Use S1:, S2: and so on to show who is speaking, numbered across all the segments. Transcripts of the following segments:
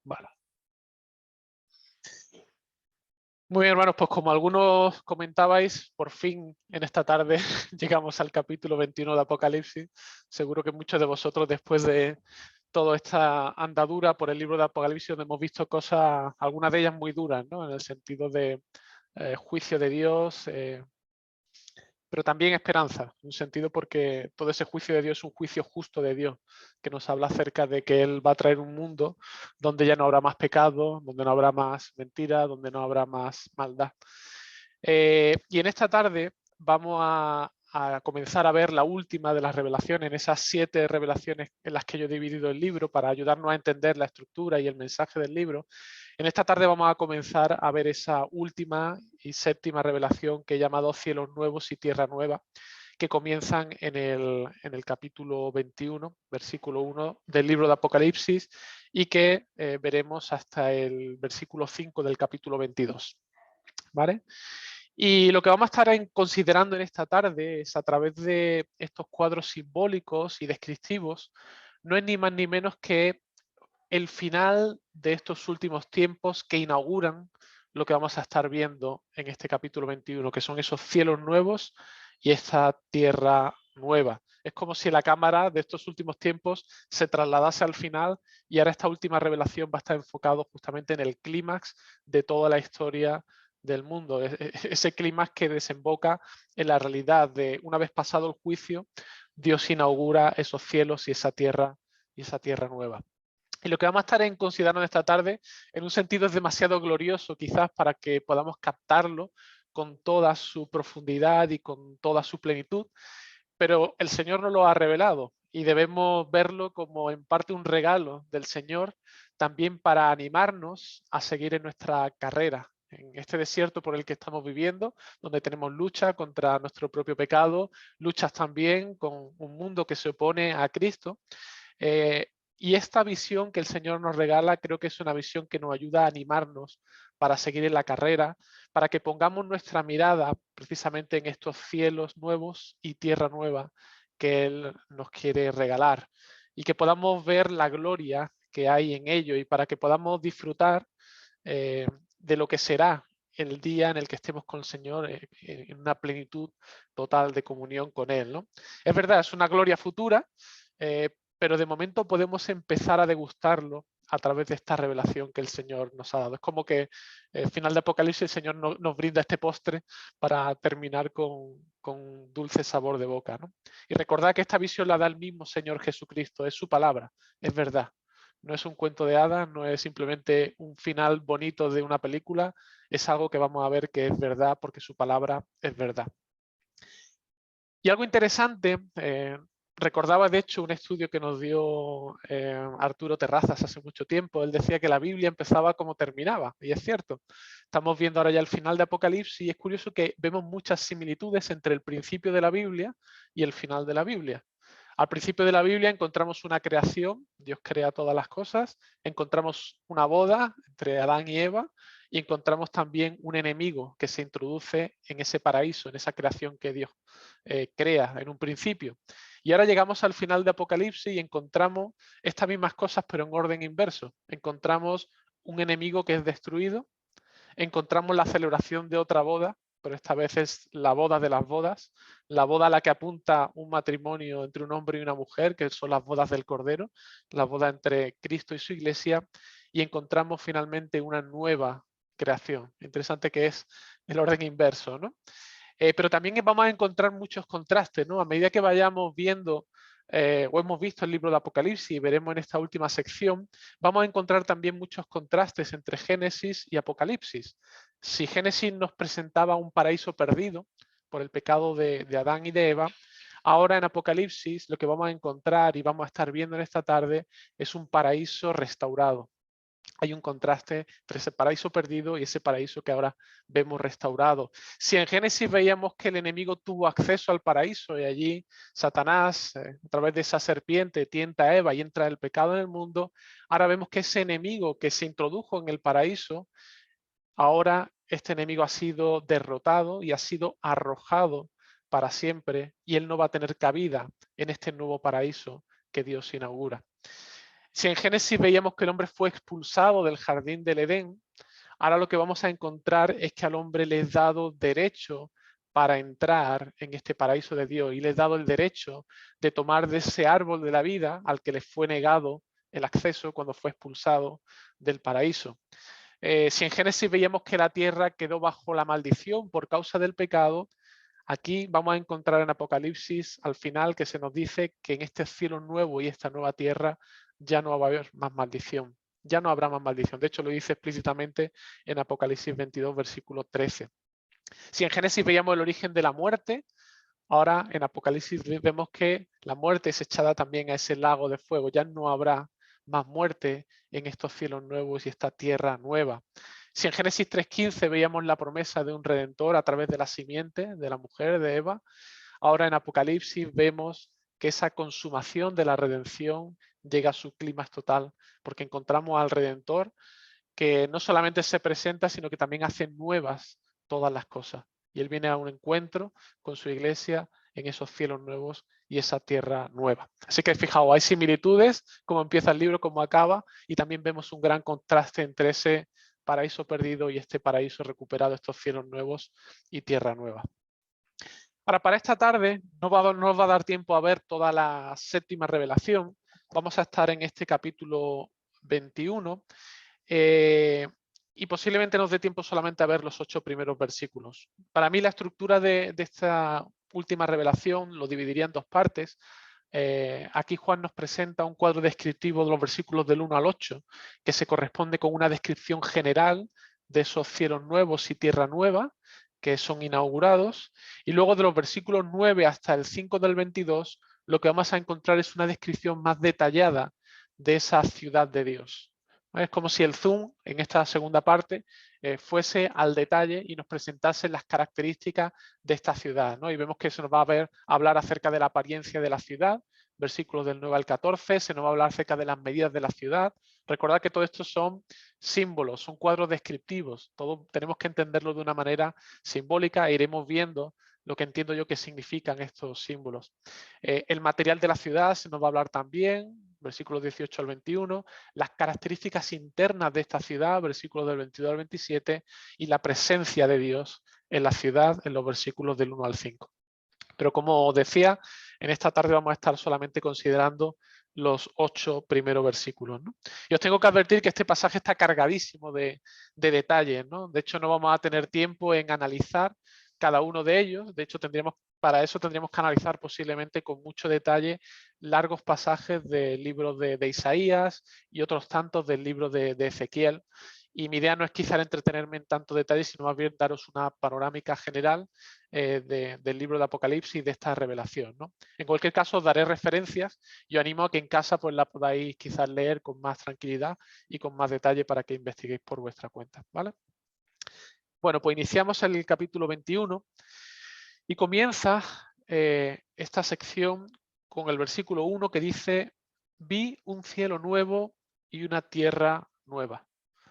S1: Vale. Muy bien, hermanos, pues como algunos comentabais, por fin en esta tarde llegamos al capítulo 21 de Apocalipsis. Seguro que muchos de vosotros, después de toda esta andadura por el libro de Apocalipsis, donde hemos visto cosas, algunas de ellas muy duras, ¿no? En el sentido de juicio de Dios, pero también esperanza, en un sentido porque todo ese juicio de Dios es un juicio justo de Dios, que nos habla acerca de que Él va a traer un mundo donde ya no habrá más pecado, donde no habrá más mentira, donde no habrá más maldad. Y en esta tarde vamos a comenzar a ver la última de las revelaciones, en esas 7 revelaciones en las que yo he dividido el libro para ayudarnos a entender la estructura y el mensaje del libro. En esta tarde vamos a comenzar a ver esa última y 7ª revelación que he llamado Cielos Nuevos y Tierra Nueva, que comienzan en el capítulo 21, versículo 1 del libro de Apocalipsis y que veremos hasta el versículo 5 del capítulo 22. ¿Vale? Y lo que vamos a estar considerando en esta tarde es, a través de estos cuadros simbólicos y descriptivos, no es ni más ni menos que el final de estos últimos tiempos que inauguran lo que vamos a estar viendo en este capítulo 21, que son esos cielos nuevos y esta tierra nueva. Es como si la cámara de estos últimos tiempos se trasladase al final y ahora esta última revelación va a estar enfocado justamente en el clímax de toda la historia del mundo, ese clímax que desemboca en la realidad de, una vez pasado el juicio, Dios inaugura esos cielos y esa tierra nueva. Y lo que vamos a estar considerando esta tarde, en un sentido, es demasiado glorioso quizás para que podamos captarlo con toda su profundidad y con toda su plenitud, pero el Señor nos lo ha revelado y debemos verlo como en parte un regalo del Señor, también para animarnos a seguir en nuestra carrera, en este desierto por el que estamos viviendo, donde tenemos lucha contra nuestro propio pecado, luchas también con un mundo que se opone a Cristo. Y esta visión que el Señor nos regala creo que es una visión que nos ayuda a animarnos para seguir en la carrera, para que pongamos nuestra mirada precisamente en estos cielos nuevos y tierra nueva que Él nos quiere regalar y que podamos ver la gloria que hay en ello y para que podamos disfrutar de lo que será el día en el que estemos con el Señor en una plenitud total de comunión con Él, ¿no? Es verdad, es una gloria futura, pero de momento podemos empezar a degustarlo a través de esta revelación que el Señor nos ha dado. Es como que al final de Apocalipsis el Señor nos brinda este postre para terminar con dulce sabor de boca, ¿no? Y recordad que esta visión la da el mismo Señor Jesucristo, es su palabra, es verdad. No es un cuento de hadas, no es simplemente un final bonito de una película, es algo que vamos a ver que es verdad porque su palabra es verdad. Y algo interesante, recordaba de hecho un estudio que nos dio Arturo Terrazas hace mucho tiempo. Él decía que la Biblia empezaba como terminaba, y es cierto. Estamos viendo ahora ya el final de Apocalipsis y es curioso que vemos muchas similitudes entre el principio de la Biblia y el final de la Biblia. Al principio de la Biblia encontramos una creación, Dios crea todas las cosas, encontramos una boda entre Adán y Eva y encontramos también un enemigo que se introduce en ese paraíso, en esa creación que Dios crea en un principio. Y ahora llegamos al final de Apocalipsis y encontramos estas mismas cosas pero en orden inverso. Encontramos un enemigo que es destruido, encontramos la celebración de otra boda, pero esta vez es la boda de las bodas, la boda a la que apunta un matrimonio entre un hombre y una mujer, que son las bodas del Cordero, la boda entre Cristo y su iglesia, y encontramos finalmente una nueva creación. Interesante que es el orden inverso, ¿no? Pero también vamos a encontrar muchos contrastes, ¿no? A medida que vayamos viendo o hemos visto el libro de Apocalipsis y veremos en esta última sección, vamos a encontrar también muchos contrastes entre Génesis y Apocalipsis. Si Génesis nos presentaba un paraíso perdido por el pecado de Adán y de Eva, ahora en Apocalipsis lo que vamos a encontrar y vamos a estar viendo en esta tarde es un paraíso restaurado. Hay un contraste entre ese paraíso perdido y ese paraíso que ahora vemos restaurado. Si en Génesis veíamos que el enemigo tuvo acceso al paraíso y allí Satanás, a través de esa serpiente, tienta a Eva y entra el pecado en el mundo, ahora vemos que ese enemigo que se introdujo en el paraíso, ahora este enemigo ha sido derrotado y ha sido arrojado para siempre y él no va a tener cabida en este nuevo paraíso que Dios inaugura. Si en Génesis veíamos que el hombre fue expulsado del jardín del Edén, ahora lo que vamos a encontrar es que al hombre le es dado derecho para entrar en este paraíso de Dios y le es dado el derecho de tomar de ese árbol de la vida al que le fue negado el acceso cuando fue expulsado del paraíso. Si en Génesis veíamos que la tierra quedó bajo la maldición por causa del pecado, aquí vamos a encontrar en Apocalipsis al final que se nos dice que en este cielo nuevo y esta nueva tierra ya no va a haber más maldición. Ya no habrá más maldición. De hecho, lo dice explícitamente en Apocalipsis 22, versículo 13. Si en Génesis veíamos el origen de la muerte, ahora en Apocalipsis vemos que la muerte es echada también a ese lago de fuego. Ya no habrá más muerte en estos cielos nuevos y esta tierra nueva. Si en Génesis 3.15 veíamos la promesa de un redentor a través de la simiente de la mujer de Eva, ahora en Apocalipsis vemos que esa consumación de la redención llega a su clímax total, porque encontramos al redentor que no solamente se presenta, sino que también hace nuevas todas las cosas. Y él viene a un encuentro con su iglesia en esos cielos nuevos y esa tierra nueva. Así que fijaos, hay similitudes, cómo empieza el libro, cómo acaba, y también vemos un gran contraste entre ese paraíso perdido y este paraíso recuperado, estos cielos nuevos y tierra nueva. Ahora, para esta tarde no nos va a dar tiempo a ver toda la séptima revelación. Vamos a estar en este capítulo 21 y posiblemente nos dé tiempo solamente a ver los 8 primeros versículos. Para mí la estructura de esta última revelación lo dividiría en 2 partes. Aquí Juan nos presenta un cuadro descriptivo de los versículos del 1 al 8, que se corresponde con una descripción general de esos cielos nuevos y tierra nueva que son inaugurados, y luego de los versículos 9 hasta el 5 del 22, lo que vamos a encontrar es una descripción más detallada de esa ciudad de Dios. Es como si el zoom en esta segunda parte fuese al detalle y nos presentase las características de esta ciudad, ¿no? Y vemos que se nos va a hablar acerca de la apariencia de la ciudad, versículos del 9 al 14, se nos va a hablar acerca de las medidas de la ciudad. Recordad que todo esto son símbolos, son cuadros descriptivos, todo tenemos que entenderlo de una manera simbólica e iremos viendo lo que entiendo yo que significan estos símbolos. El material de la ciudad se nos va a hablar también, versículos 18 al 21, las características internas de esta ciudad, versículos del 22 al 27, y la presencia de Dios en la ciudad, en los versículos del 1 al 5. Pero como decía, en esta tarde vamos a estar solamente considerando los 8 primeros versículos, ¿no? Y os tengo que advertir que este pasaje está cargadísimo de detalles, ¿no? De hecho, no vamos a tener tiempo en analizar cada uno de ellos. De hecho, para eso tendríamos que analizar posiblemente con mucho detalle largos pasajes del libro de Isaías y otros tantos del libro de Ezequiel. Y mi idea no es quizá entretenerme en tanto detalle, sino más bien daros una panorámica general del libro de Apocalipsis y de esta revelación, ¿no? En cualquier caso, os daré referencias y os animo a que en casa pues, la podáis quizás leer con más tranquilidad y con más detalle para que investiguéis por vuestra cuenta, ¿vale? Bueno, pues iniciamos el capítulo 21 y comienza esta sección con el versículo 1 que dice: vi un cielo nuevo y una tierra nueva.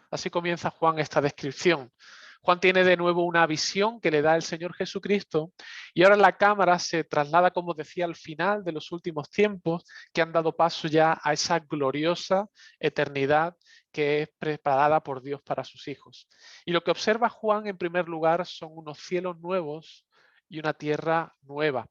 S1: Así comienza Juan esta descripción. Juan tiene de nuevo una visión que le da el Señor Jesucristo y ahora la cámara se traslada, como decía, al final de los últimos tiempos que han dado paso ya a esa gloriosa eternidad que es preparada por Dios para sus hijos. Y lo que observa Juan en primer lugar son unos cielos nuevos y una tierra nueva.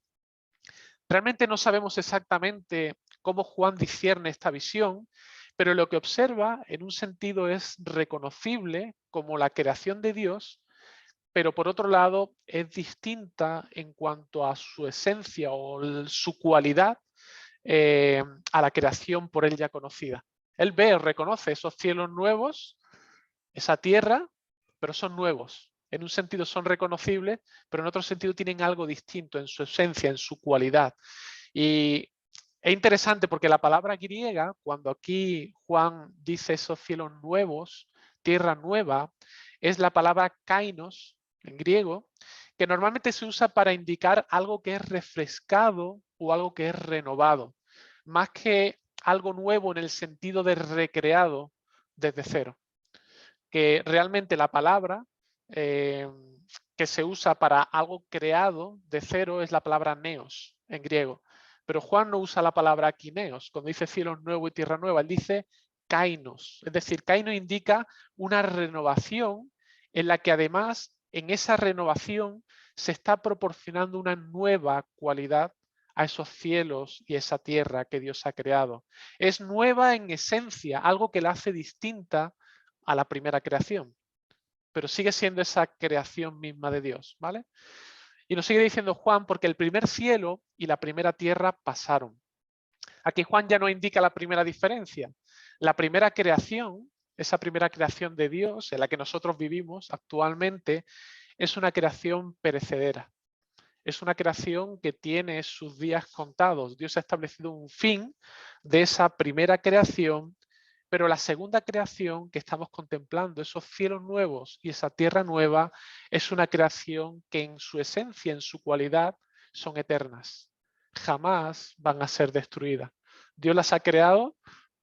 S1: Realmente no sabemos exactamente cómo Juan discierne esta visión, pero lo que observa en un sentido es reconocible como la creación de Dios, pero por otro lado es distinta en cuanto a su esencia o su cualidad a la creación por él ya conocida. Él ve, reconoce esos cielos nuevos, esa tierra, pero son nuevos. En un sentido son reconocibles, pero en otro sentido tienen algo distinto en su esencia, en su cualidad. Y es interesante porque la palabra griega, cuando aquí Juan dice esos cielos nuevos, tierra nueva, es la palabra kainos en griego, que normalmente se usa para indicar algo que es refrescado o algo que es renovado, más que algo nuevo en el sentido de recreado desde cero. Que realmente la palabra que se usa para algo creado de cero es la palabra neos en griego. Pero Juan no usa la palabra kineos. Cuando dice cielos nuevos y tierra nueva, él dice kainos. Es decir, kainos indica una renovación en la que además en esa renovación se está proporcionando una nueva cualidad a esos cielos y esa tierra que Dios ha creado. Es nueva en esencia, algo que la hace distinta a la primera creación, pero sigue siendo esa creación misma de Dios, ¿vale? Y nos sigue diciendo Juan, porque el primer cielo y la primera tierra pasaron. Aquí Juan ya no indica la primera diferencia. La primera creación, esa primera creación de Dios en la que nosotros vivimos actualmente, es una creación perecedera. Es una creación que tiene sus días contados. Dios ha establecido un fin de esa primera creación, pero la segunda creación que estamos contemplando, esos cielos nuevos y esa tierra nueva, es una creación que en su esencia, en su cualidad, son eternas. Jamás van a ser destruidas. Dios las ha creado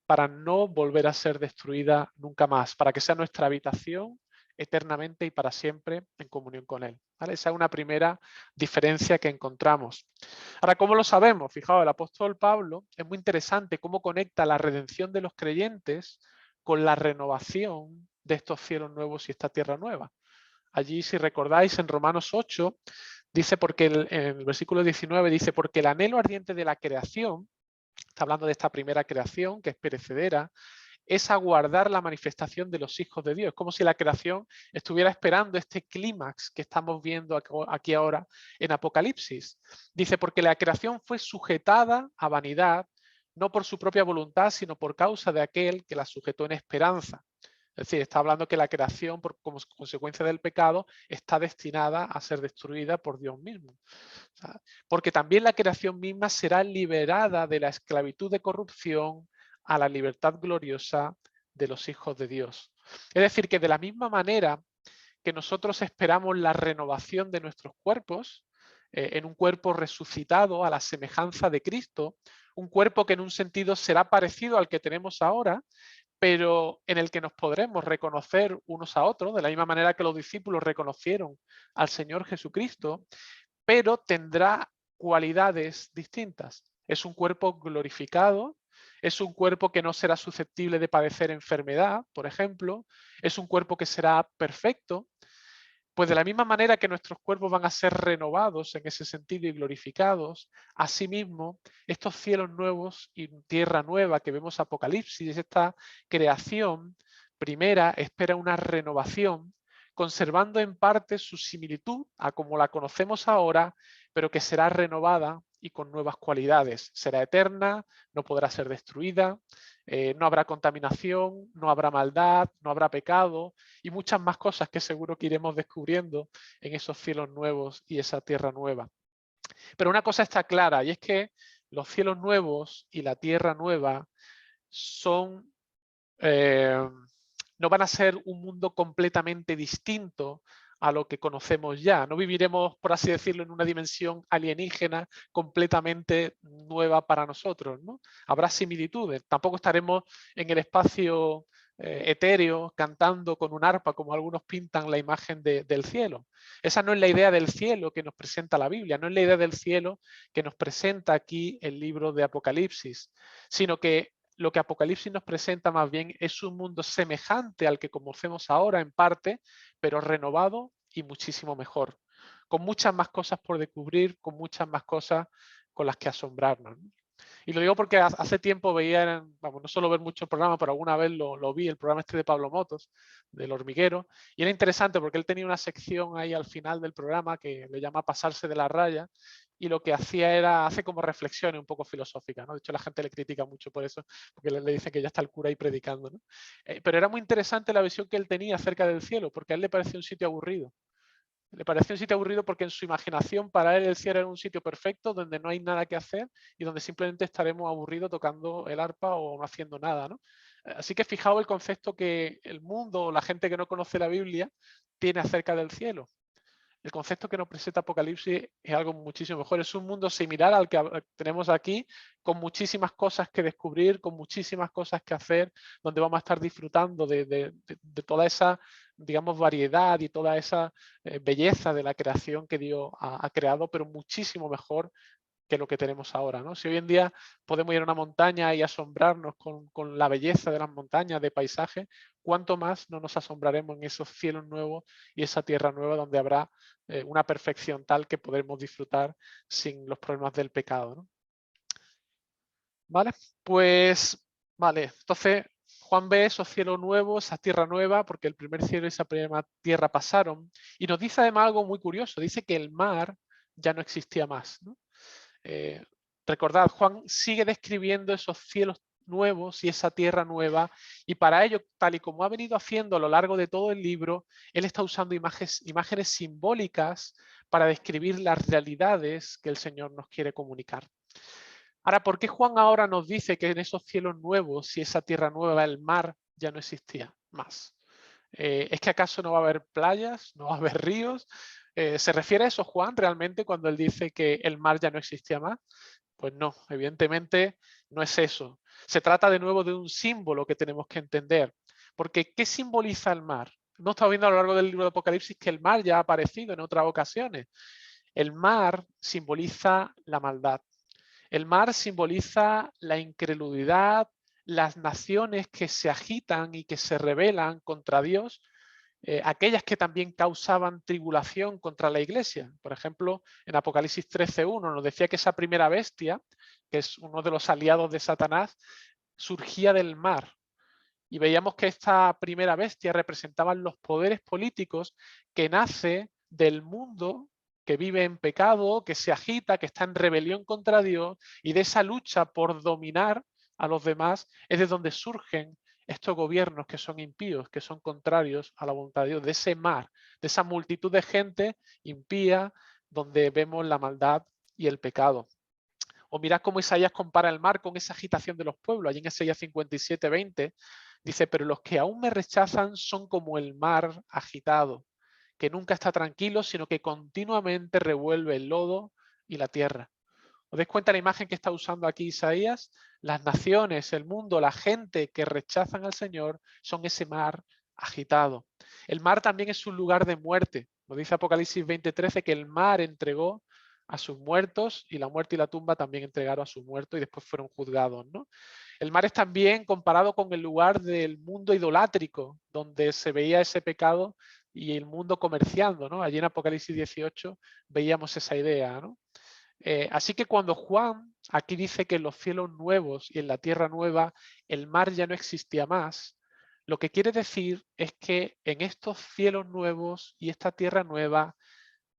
S1: para no volver a ser destruida nunca más, para que sea nuestra habitación eternamente y para siempre en comunión con Él. ¿Vale? Esa es una primera diferencia que encontramos. Ahora, ¿cómo lo sabemos? Fijaos, el apóstol Pablo es muy interesante cómo conecta la redención de los creyentes con la renovación de estos cielos nuevos y esta tierra nueva. Allí, si recordáis, en Romanos 8, dice, porque en el versículo 19 dice, porque el anhelo ardiente de la creación, está hablando de esta primera creación que es perecedera, es aguardar la manifestación de los hijos de Dios. Es como si la creación estuviera esperando este clímax que estamos viendo aquí ahora en Apocalipsis. Dice, porque la creación fue sujetada a vanidad, no por su propia voluntad, sino por causa de aquel que la sujetó en esperanza. Es decir, está hablando que la creación, como consecuencia del pecado, está destinada a ser destruida por Dios mismo. O sea, porque también la creación misma será liberada de la esclavitud de corrupción a la libertad gloriosa de los hijos de Dios. Es decir, que de la misma manera que nosotros esperamos la renovación de nuestros cuerpos, en un cuerpo resucitado a la semejanza de Cristo, un cuerpo que en un sentido será parecido al que tenemos ahora, pero en el que nos podremos reconocer unos a otros, de la misma manera que los discípulos reconocieron al Señor Jesucristo, pero tendrá cualidades distintas. Es un cuerpo glorificado, es un cuerpo que no será susceptible de padecer enfermedad, por ejemplo, es un cuerpo que será perfecto. Pues de la misma manera que nuestros cuerpos van a ser renovados en ese sentido y glorificados, asimismo, estos cielos nuevos y tierra nueva que vemos Apocalipsis, esta creación primera espera una renovación, conservando en parte su similitud a como la conocemos ahora, pero que será renovada y con nuevas cualidades. Será eterna, no podrá ser destruida, no habrá contaminación, no habrá maldad, no habrá pecado, y muchas más cosas que seguro que iremos descubriendo en esos cielos nuevos y esa tierra nueva. Pero una cosa está clara, y es que los cielos nuevos y la tierra nueva son, no van a ser un mundo completamente distinto a lo que conocemos ya. No viviremos, por así decirlo, en una dimensión alienígena completamente nueva para nosotros, ¿no? Habrá similitudes. Tampoco estaremos en el espacio etéreo cantando con un arpa, como algunos pintan la imagen del cielo. Esa no es la idea del cielo que nos presenta la Biblia, no es la idea del cielo que nos presenta aquí el libro de Apocalipsis, sino que lo que Apocalipsis nos presenta más bien es un mundo semejante al que conocemos ahora en parte, pero renovado y muchísimo mejor, con muchas más cosas por descubrir, con muchas más cosas con las que asombrarnos. Y lo digo porque hace tiempo veía, vamos, no solo ver mucho el programa, pero alguna vez lo vi, el programa este de Pablo Motos, del hormiguero, y era interesante porque él tenía una sección ahí al final del programa que le llama pasarse de la raya, y lo que hacía era, hace como reflexiones un poco filosóficas, ¿no? De hecho, la gente le critica mucho por eso, porque le dicen que ya está el cura ahí predicando, ¿no? Pero era muy interesante la visión que él tenía acerca del cielo, porque a él le parecía un sitio aburrido. Le pareció un sitio aburrido porque en su imaginación para él el cielo era un sitio perfecto donde no hay nada que hacer y donde simplemente estaremos aburridos tocando el arpa o no haciendo nada, ¿no? Así que fijaos el concepto que el mundo o la gente que no conoce la Biblia tiene acerca del cielo. El concepto que nos presenta Apocalipsis es algo muchísimo mejor. Es un mundo similar al que tenemos aquí, con muchísimas cosas que descubrir, con muchísimas cosas que hacer, donde vamos a estar disfrutando de toda esa, digamos, variedad y toda esa belleza de la creación que Dios ha creado, pero muchísimo mejor que lo que tenemos ahora, ¿no? Si hoy en día podemos ir a una montaña y asombrarnos con la belleza de las montañas, de paisajes, ¿cuánto más no nos asombraremos en esos cielos nuevos y esa tierra nueva donde habrá una perfección tal que podremos disfrutar sin los problemas del pecado, ¿no? ¿Vale? Pues, vale, entonces Juan ve esos cielos nuevos, esa tierra nueva, porque el primer cielo y esa primera tierra pasaron, y nos dice además algo muy curioso, dice que el mar ya no existía más, ¿no? Recordad, Juan sigue describiendo esos cielos nuevos y esa tierra nueva, y para ello, tal y como ha venido haciendo a lo largo de todo el libro, él está usando imágenes simbólicas para describir las realidades que el Señor nos quiere comunicar. Ahora, ¿por qué Juan ahora nos dice que en esos cielos nuevos y esa tierra nueva el mar ya no existía más? ¿Es que acaso no va a haber playas, no va a haber ríos? ¿Se refiere a eso Juan realmente cuando él dice que el mar ya no existía más? Pues no, evidentemente no es eso. Se trata de nuevo de un símbolo que tenemos que entender. Porque ¿qué simboliza el mar? Hemos estado viendo a lo largo del libro de Apocalipsis que el mar ya ha aparecido en otras ocasiones. El mar simboliza la maldad. El mar simboliza la incredulidad, las naciones que se agitan y que se rebelan contra Dios, aquellas que también causaban tribulación contra la iglesia. Por ejemplo, en Apocalipsis 13:1 nos decía que esa primera bestia, que es uno de los aliados de Satanás, surgía del mar. Y veíamos que esta primera bestia representaba los poderes políticos que nace del mundo que vive en pecado, que se agita, que está en rebelión contra Dios, y de esa lucha por dominar a los demás es de donde surgen estos gobiernos que son impíos, que son contrarios a la voluntad de Dios, de ese mar, de esa multitud de gente impía donde vemos la maldad y el pecado. O mirad cómo Isaías compara el mar con esa agitación de los pueblos. Allí en Isaías 57:20 dice, pero los que aún me rechazan son como el mar agitado, que nunca está tranquilo, sino que continuamente revuelve el lodo y la tierra. ¿Os dais cuenta la imagen que está usando aquí Isaías? Las naciones, el mundo, la gente que rechazan al Señor son ese mar agitado. El mar también es un lugar de muerte. Nos dice Apocalipsis 20:13 que el mar entregó a sus muertos y la muerte y la tumba también entregaron a sus muertos y después fueron juzgados, ¿no? El mar es también comparado con el lugar del mundo idolátrico, donde se veía ese pecado y el mundo comerciando, ¿no? Allí en Apocalipsis 18 veíamos esa idea, ¿no? Así que cuando Juan aquí dice que en los cielos nuevos y en la tierra nueva el mar ya no existía más, lo que quiere decir es que en estos cielos nuevos y esta tierra nueva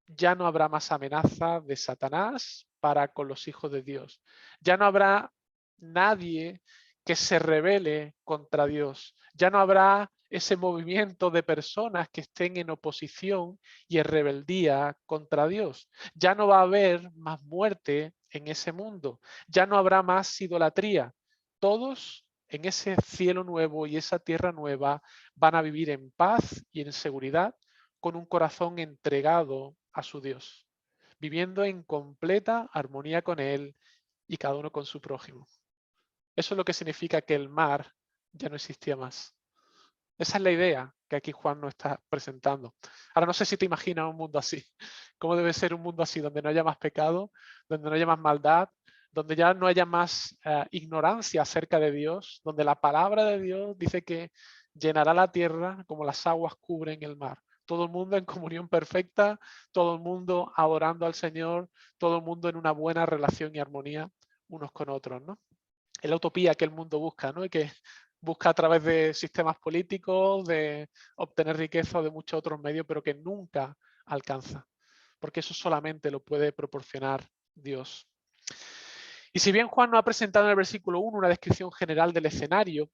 S1: ya no habrá más amenaza de Satanás para con los hijos de Dios. Ya no habrá nadie que se rebele contra Dios. Ya no habrá ese movimiento de personas que estén en oposición y en rebeldía contra Dios. Ya no va a haber más muerte en ese mundo. Ya no habrá más idolatría. Todos en ese cielo nuevo y esa tierra nueva van a vivir en paz y en seguridad con un corazón entregado a su Dios, viviendo en completa armonía con Él y cada uno con su prójimo. Eso es lo que significa que el mar ya no existía más. Esa es la idea que aquí Juan nos está presentando. Ahora no sé si te imaginas un mundo así. ¿Cómo debe ser un mundo así, donde no haya más pecado, donde no haya más maldad, donde ya no haya más ignorancia acerca de Dios, donde la palabra de Dios dice que llenará la tierra como las aguas cubren el mar? Todo el mundo en comunión perfecta, todo el mundo adorando al Señor, todo el mundo en una buena relación y armonía unos con otros, ¿no? Es la utopía que el mundo busca, ¿no? Y que busca a través de sistemas políticos, de obtener riqueza o de muchos otros medios, pero que nunca alcanza, porque eso solamente lo puede proporcionar Dios. Y si bien Juan nos ha presentado en el versículo 1 una descripción general del escenario,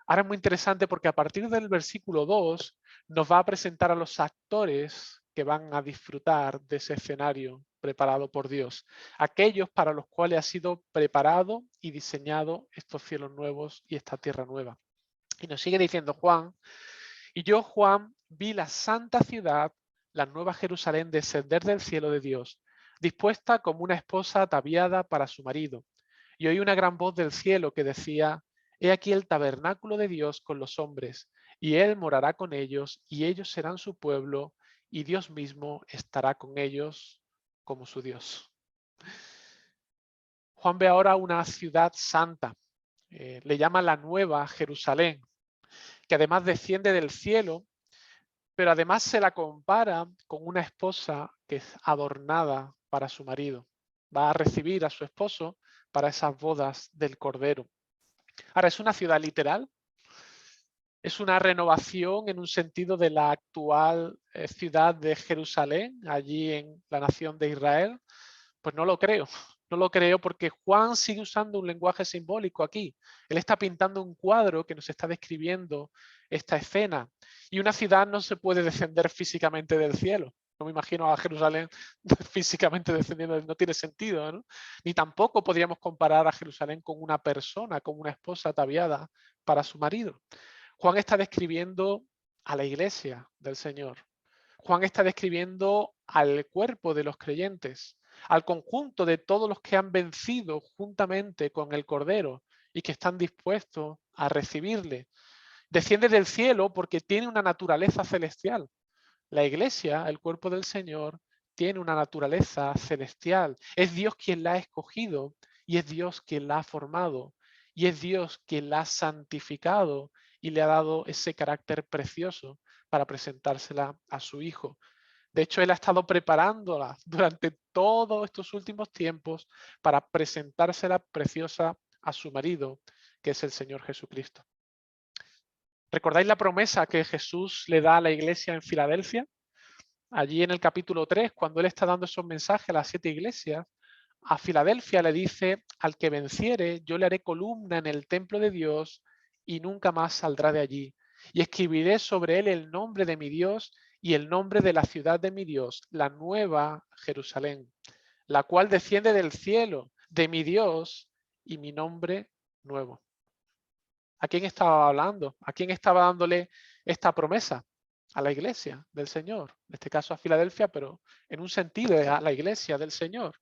S1: ahora es muy interesante porque a partir del versículo 2 nos va a presentar a los actores que van a disfrutar de ese escenario preparado por Dios, aquellos para los cuales ha sido preparado y diseñado estos cielos nuevos y esta tierra nueva. Y nos sigue diciendo Juan, y yo, Juan, vi la santa ciudad, la nueva Jerusalén, descender del cielo de Dios, dispuesta como una esposa ataviada para su marido. Y oí una gran voz del cielo que decía, he aquí el tabernáculo de Dios con los hombres, y él morará con ellos, y ellos serán su pueblo, y Dios mismo estará con ellos como su Dios. Juan ve ahora una ciudad santa, le llama la Nueva Jerusalén, que además desciende del cielo, pero además se la compara con una esposa que es adornada para su marido. Va a recibir a su esposo para esas bodas del Cordero. Ahora, ¿es una ciudad literal? ¿Es una renovación en un sentido de la actual ciudad de Jerusalén, allí en la nación de Israel? Pues no lo creo. No lo creo porque Juan sigue usando un lenguaje simbólico aquí. Él está pintando un cuadro que nos está describiendo esta escena. Y una ciudad no se puede descender físicamente del cielo. No me imagino a Jerusalén físicamente descendiendo, no tiene sentido, ¿no? Ni tampoco podríamos comparar a Jerusalén con una persona, con una esposa ataviada para su marido. Juan está describiendo a la iglesia del Señor. Juan está describiendo al cuerpo de los creyentes, al conjunto de todos los que han vencido juntamente con el Cordero y que están dispuestos a recibirle. Desciende del cielo porque tiene una naturaleza celestial. La iglesia, el cuerpo del Señor, tiene una naturaleza celestial. Es Dios quien la ha escogido y es Dios quien la ha formado y es Dios quien la ha santificado y le ha dado ese carácter precioso para presentársela a su Hijo. De hecho, Él ha estado preparándola durante todos estos últimos tiempos para presentársela preciosa a su marido, que es el Señor Jesucristo. ¿Recordáis la promesa que Jesús le da a la iglesia en Filadelfia? Allí en el capítulo 3, cuando Él está dando esos mensajes a las 7 iglesias, a Filadelfia le dice: al que venciere, yo le haré columna en el templo de Dios y nunca más saldrá de allí. Y escribiré sobre él el nombre de mi Dios y el nombre de la ciudad de mi Dios, la nueva Jerusalén, la cual desciende del cielo de mi Dios y mi nombre nuevo. ¿A quién estaba hablando? ¿A quién estaba dándole esta promesa? A la iglesia del Señor, en este caso a Filadelfia, pero en un sentido a la iglesia del Señor.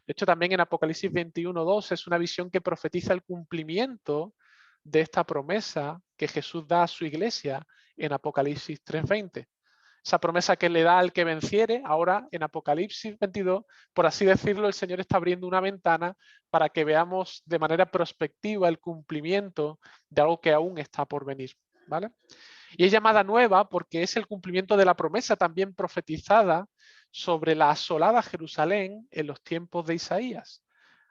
S1: De hecho, también en Apocalipsis 21:2 es una visión que profetiza el cumplimiento de esta promesa que Jesús da a su iglesia en Apocalipsis 3:20. Esa promesa que le da al que venciere, ahora en Apocalipsis 22, por así decirlo, el Señor está abriendo una ventana para que veamos de manera prospectiva el cumplimiento de algo que aún está por venir, ¿vale? Y es llamada nueva porque es el cumplimiento de la promesa también profetizada sobre la asolada Jerusalén en los tiempos de Isaías.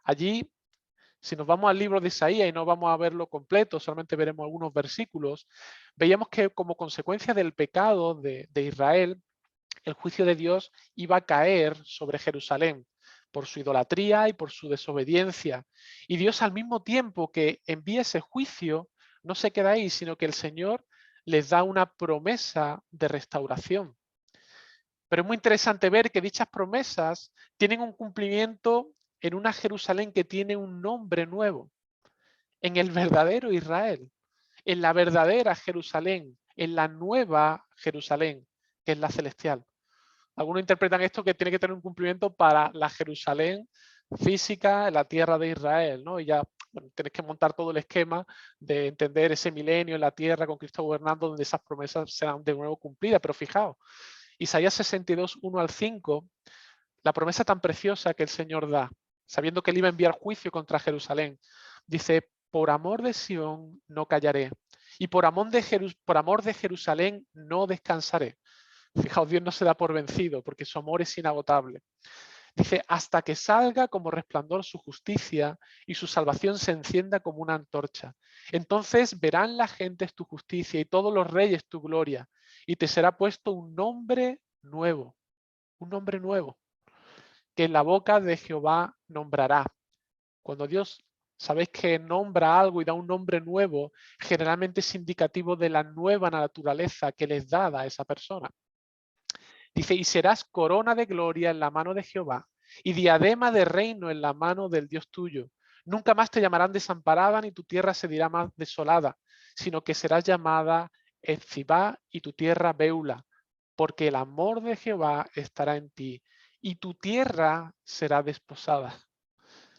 S1: Allí, si nos vamos al libro de Isaías y no vamos a verlo completo, solamente veremos algunos versículos, veíamos que como consecuencia del pecado de Israel, el juicio de Dios iba a caer sobre Jerusalén por su idolatría y por su desobediencia. Y Dios, al mismo tiempo que envía ese juicio, no se queda ahí, sino que el Señor les da una promesa de restauración. Pero es muy interesante ver que dichas promesas tienen un cumplimiento en una Jerusalén que tiene un nombre nuevo, en el verdadero Israel, en la verdadera Jerusalén, en la nueva Jerusalén, que es la celestial. Algunos interpretan esto que tiene que tener un cumplimiento para la Jerusalén física en la tierra de Israel, ¿no? Y ya bueno, tienes que montar todo el esquema de entender ese milenio en la tierra con Cristo gobernando, donde esas promesas serán de nuevo cumplidas. Pero fijaos, Isaías 62, 1 al 5, la promesa tan preciosa que el Señor da, sabiendo que Él iba a enviar juicio contra Jerusalén, dice: por amor de Sión no callaré, y por amor de Jerusalén no descansaré. Fijaos, Dios no se da por vencido porque su amor es inagotable. Dice: hasta que salga como resplandor su justicia y su salvación se encienda como una antorcha. Entonces verán las gentes tu justicia y todos los reyes tu gloria, y te será puesto un nombre nuevo, que en la boca de Jehová nombrará. Cuando Dios, sabéis que nombra algo y da un nombre nuevo, generalmente es indicativo de la nueva naturaleza que les da a esa persona. Dice: y serás corona de gloria en la mano de Jehová y diadema de reino en la mano del Dios tuyo. Nunca más te llamarán desamparada ni tu tierra se dirá más desolada, sino que serás llamada Ezibá y tu tierra Beula, porque el amor de Jehová estará en ti y tu tierra será desposada.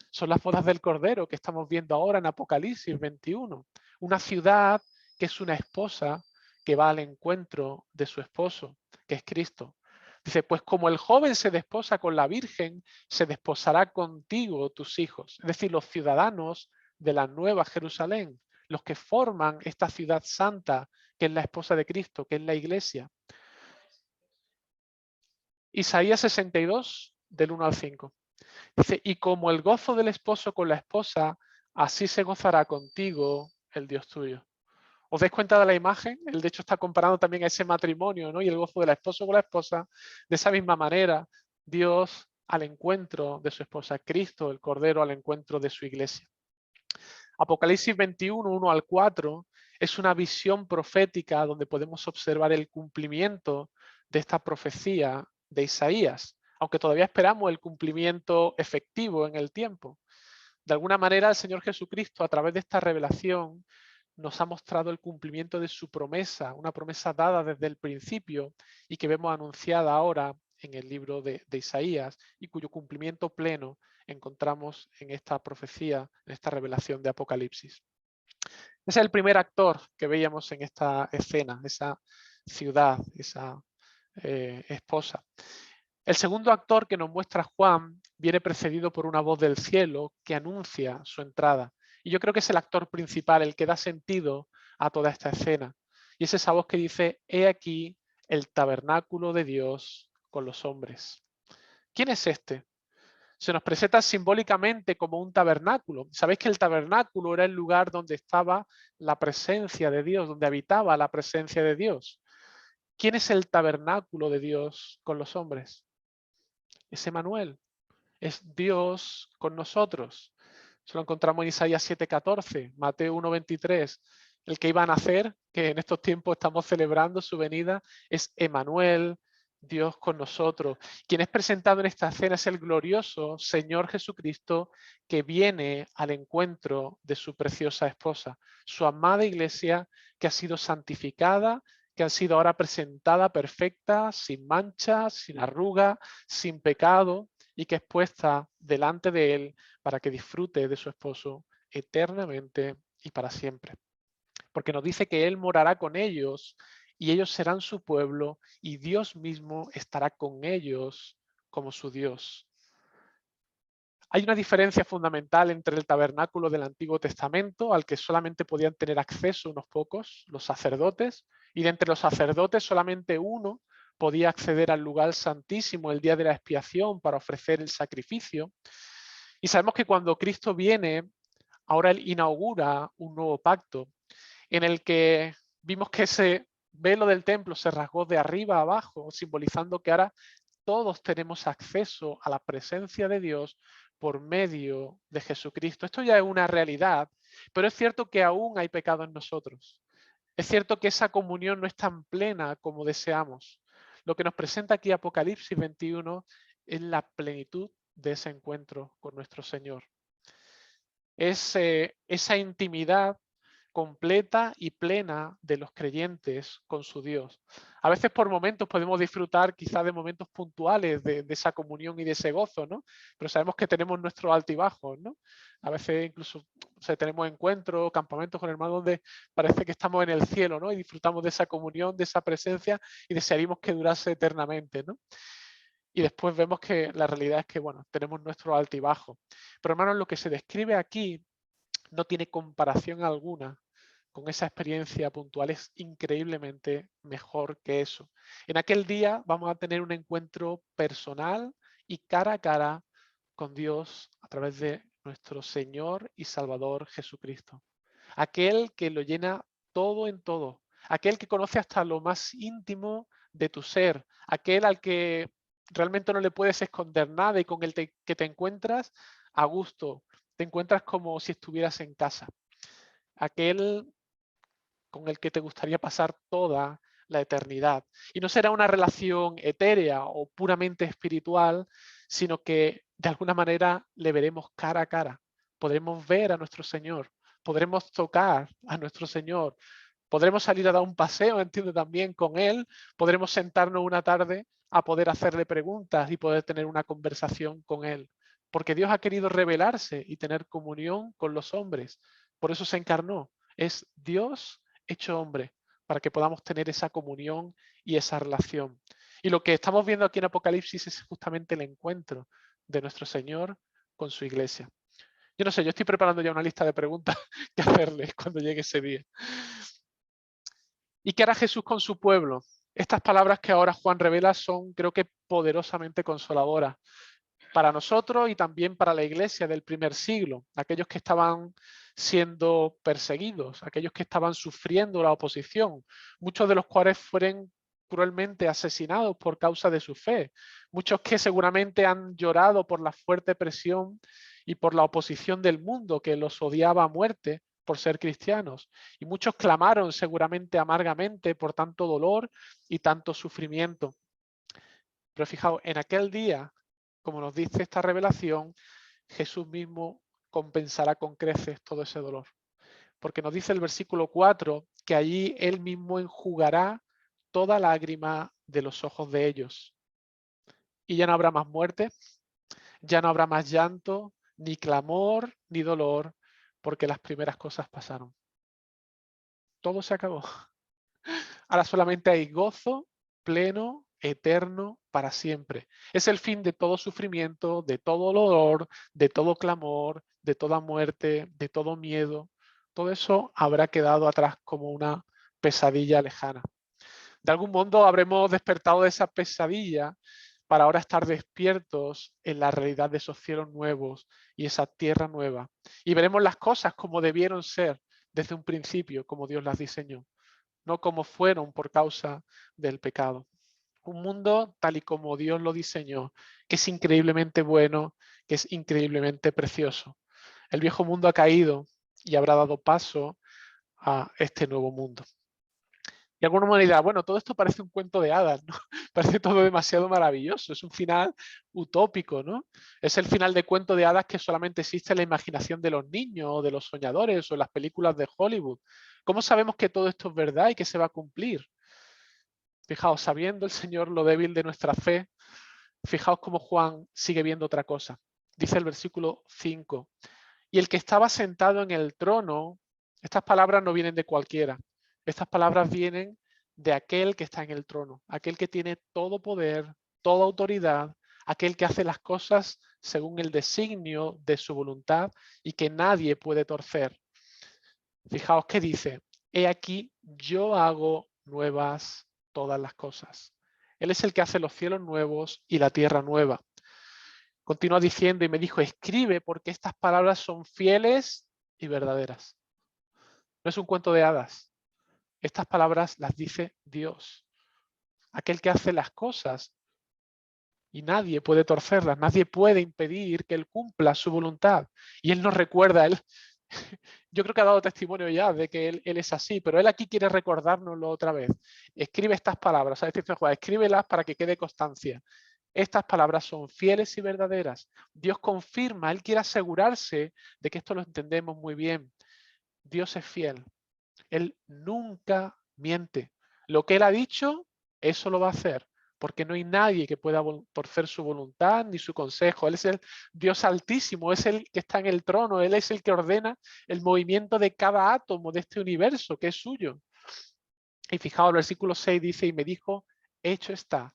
S1: Son las bodas del Cordero que estamos viendo ahora en Apocalipsis 21. Una ciudad que es una esposa que va al encuentro de su esposo, que es Cristo. Dice, pues como el joven se desposa con la virgen, se desposará contigo tus hijos. Es decir, los ciudadanos de la Nueva Jerusalén, los que forman esta ciudad santa, que es la esposa de Cristo, que es la iglesia. Isaías 62, del 1 al 5. Dice, y como el gozo del esposo con la esposa, así se gozará contigo el Dios tuyo. ¿Os dais cuenta de la imagen? Él de hecho está comparando también a ese matrimonio, ¿no? Y el gozo del esposo con la esposa. De esa misma manera, Dios al encuentro de su esposa, Cristo, el Cordero, al encuentro de su iglesia. Apocalipsis 21, 1 al 4, es una visión profética donde podemos observar el cumplimiento de esta profecía de Isaías, aunque todavía esperamos el cumplimiento efectivo en el tiempo. De alguna manera, el Señor Jesucristo, a través de esta revelación, nos ha mostrado el cumplimiento de su promesa, una promesa dada desde el principio y que vemos anunciada ahora en el libro de Isaías y cuyo cumplimiento pleno encontramos en esta profecía, en esta revelación de Apocalipsis. Ese es el primer actor que veíamos en esta escena, esa ciudad, esa esposa. El segundo actor que nos muestra Juan viene precedido por una voz del cielo que anuncia su entrada. Y yo creo que es el actor principal, el que da sentido a toda esta escena. Y es esa voz que dice, he aquí el tabernáculo de Dios con los hombres. ¿Quién es este? Se nos presenta simbólicamente como un tabernáculo. Sabéis que el tabernáculo era el lugar donde estaba la presencia de Dios, donde habitaba la presencia de Dios. ¿Quién es el tabernáculo de Dios con los hombres? Es Emmanuel, es Dios con nosotros. Eso lo encontramos en Isaías 7:14, Mateo 1:23. El que iba a nacer, que en estos tiempos estamos celebrando su venida, es Emmanuel, Dios con nosotros. Quien es presentado en esta escena es el glorioso Señor Jesucristo que viene al encuentro de su preciosa esposa, su amada iglesia que ha sido santificada, que ha sido ahora presentada perfecta, sin mancha, sin arruga, sin pecado, y que es puesta delante de él para que disfrute de su esposo eternamente y para siempre. Porque nos dice que él morará con ellos y ellos serán su pueblo y Dios mismo estará con ellos como su Dios. Hay una diferencia fundamental entre el tabernáculo del Antiguo Testamento, al que solamente podían tener acceso unos pocos, los sacerdotes, y de entre los sacerdotes solamente uno podía acceder al lugar santísimo el día de la expiación para ofrecer el sacrificio. Y sabemos que cuando Cristo viene, ahora él inaugura un nuevo pacto en el que vimos que ese velo del templo se rasgó de arriba a abajo, simbolizando que ahora todos tenemos acceso a la presencia de Dios por medio de Jesucristo. Esto ya es una realidad, pero es cierto que aún hay pecado en nosotros. Es cierto que esa comunión no es tan plena como deseamos. Lo que nos presenta aquí Apocalipsis 21 es la plenitud de ese encuentro con nuestro Señor. Es esa intimidad completa y plena de los creyentes con su Dios. A veces por momentos podemos disfrutar quizás de momentos puntuales de esa comunión y de ese gozo, ¿no? Pero sabemos que tenemos nuestros altibajos, ¿no? A veces incluso tenemos encuentros, campamentos con hermanos donde parece que estamos en el cielo, ¿no? Y disfrutamos de esa comunión, de esa presencia y desearíamos que durase eternamente, ¿no? Y después vemos que la realidad es que, bueno, tenemos nuestros altibajos. Pero hermanos, lo que se describe aquí no tiene comparación alguna con esa experiencia puntual, es increíblemente mejor que eso. En aquel día vamos a tener un encuentro personal y cara a cara con Dios a través de nuestro Señor y Salvador Jesucristo. Aquel que lo llena todo en todo, aquel que conoce hasta lo más íntimo de tu ser, aquel al que realmente no le puedes esconder nada y con el que te encuentras a gusto, te encuentras como si estuvieras en casa. Aquel con el que te gustaría pasar toda la eternidad. Y no será una relación etérea o puramente espiritual, sino que de alguna manera le veremos cara a cara. Podremos ver a nuestro Señor, podremos tocar a nuestro Señor, podremos salir a dar un paseo, entiendo también, con Él, podremos sentarnos una tarde a poder hacerle preguntas y poder tener una conversación con Él. Porque Dios ha querido revelarse y tener comunión con los hombres. Por eso se encarnó. Es Dios hecho hombre, para que podamos tener esa comunión y esa relación. Y lo que estamos viendo aquí en Apocalipsis es justamente el encuentro de nuestro Señor con su iglesia. Yo no sé, yo estoy preparando ya una lista de preguntas que hacerles cuando llegue ese día. ¿Y qué hará Jesús con su pueblo? Estas palabras que ahora Juan revela son, creo que, poderosamente consoladoras para nosotros y también para la iglesia del primer siglo, aquellos que estaban siendo perseguidos, aquellos que estaban sufriendo la oposición, muchos de los cuales fueron cruelmente asesinados por causa de su fe, muchos que seguramente han llorado por la fuerte presión y por la oposición del mundo que los odiaba a muerte por ser cristianos, y muchos clamaron seguramente amargamente por tanto dolor y tanto sufrimiento. Pero fijaos, en aquel día, como nos dice esta revelación, Jesús mismo compensará con creces todo ese dolor. Porque nos dice el versículo 4 que allí Él mismo enjugará toda lágrima de los ojos de ellos. Y ya no habrá más muerte, ya no habrá más llanto, ni clamor, ni dolor, porque las primeras cosas pasaron. Todo se acabó. Ahora solamente hay gozo pleno, eterno, para siempre. Es el fin de todo sufrimiento, de todo dolor, de todo clamor, de toda muerte, de todo miedo. Todo eso habrá quedado atrás como una pesadilla lejana. De algún modo habremos despertado de esa pesadilla para ahora estar despiertos en la realidad de esos cielos nuevos y esa tierra nueva. Y veremos las cosas como debieron ser desde un principio, como Dios las diseñó, no como fueron por causa del pecado. Un mundo tal y como Dios lo diseñó, que es increíblemente bueno, que es increíblemente precioso. El viejo mundo ha caído y habrá dado paso a este nuevo mundo. Y alguna humanidad, bueno, todo esto parece un cuento de hadas, ¿no? Parece todo demasiado maravilloso, es un final utópico, ¿no? Es el final de cuento de hadas que solamente existe en la imaginación de los niños o de los soñadores o en las películas de Hollywood. ¿Cómo sabemos que todo esto es verdad y que se va a cumplir? Fijaos, sabiendo el Señor lo débil de nuestra fe, fijaos cómo Juan sigue viendo otra cosa. Dice el versículo 5, y el que estaba sentado en el trono, estas palabras no vienen de cualquiera, estas palabras vienen de aquel que está en el trono, aquel que tiene todo poder, toda autoridad, aquel que hace las cosas según el designio de su voluntad y que nadie puede torcer. Fijaos que dice, he aquí yo hago nuevas todas las cosas. Él es el que hace los cielos nuevos y la tierra nueva. Continúa diciendo y me dijo, escribe porque estas palabras son fieles y verdaderas. No es un cuento de hadas. Estas palabras las dice Dios, aquel que hace las cosas y nadie puede torcerlas, nadie puede impedir que Él cumpla su voluntad. Y Él nos recuerda, yo creo que ha dado testimonio ya de que él es así, pero Él aquí quiere recordárnoslo otra vez. Escribe estas palabras, ¿sabes? Escríbelas para que quede constancia. Estas palabras son fieles y verdaderas. Dios confirma, Él quiere asegurarse de que esto lo entendemos muy bien. Dios es fiel. Él nunca miente. Lo que Él ha dicho, eso lo va a hacer, porque no hay nadie que pueda torcer su voluntad ni su consejo. Él es el Dios altísimo, es el que está en el trono, Él es el que ordena el movimiento de cada átomo de este universo que es suyo. Y fijaos, el versículo 6 dice, y me dijo, hecho está.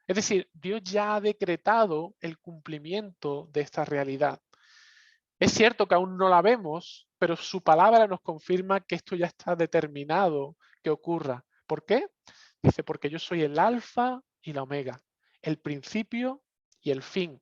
S1: Es decir, Dios ya ha decretado el cumplimiento de esta realidad. Es cierto que aún no la vemos, pero su palabra nos confirma que esto ya está determinado que ocurra. ¿Por qué? Dice, porque yo soy el alfa y la omega, el principio y el fin.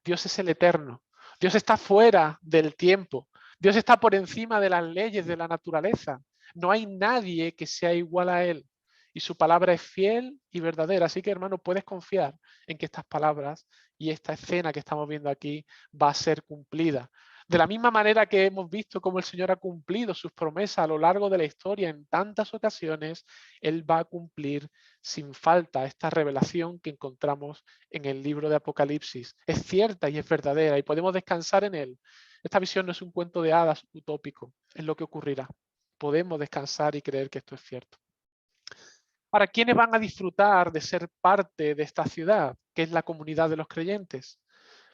S1: Dios es el eterno. Dios está fuera del tiempo. Dios está por encima de las leyes de la naturaleza. No hay nadie que sea igual a Él. Y su palabra es fiel y verdadera. Así que, hermano, puedes confiar en que estas palabras y esta escena que estamos viendo aquí va a ser cumplida. De la misma manera que hemos visto cómo el Señor ha cumplido sus promesas a lo largo de la historia en tantas ocasiones, Él va a cumplir sin falta esta revelación que encontramos en el libro de Apocalipsis. Es cierta y es verdadera y podemos descansar en Él. Esta visión no es un cuento de hadas utópico, es lo que ocurrirá. Podemos descansar y creer que esto es cierto. Ahora, ¿quiénes van a disfrutar de ser parte de esta ciudad, que es la comunidad de los creyentes?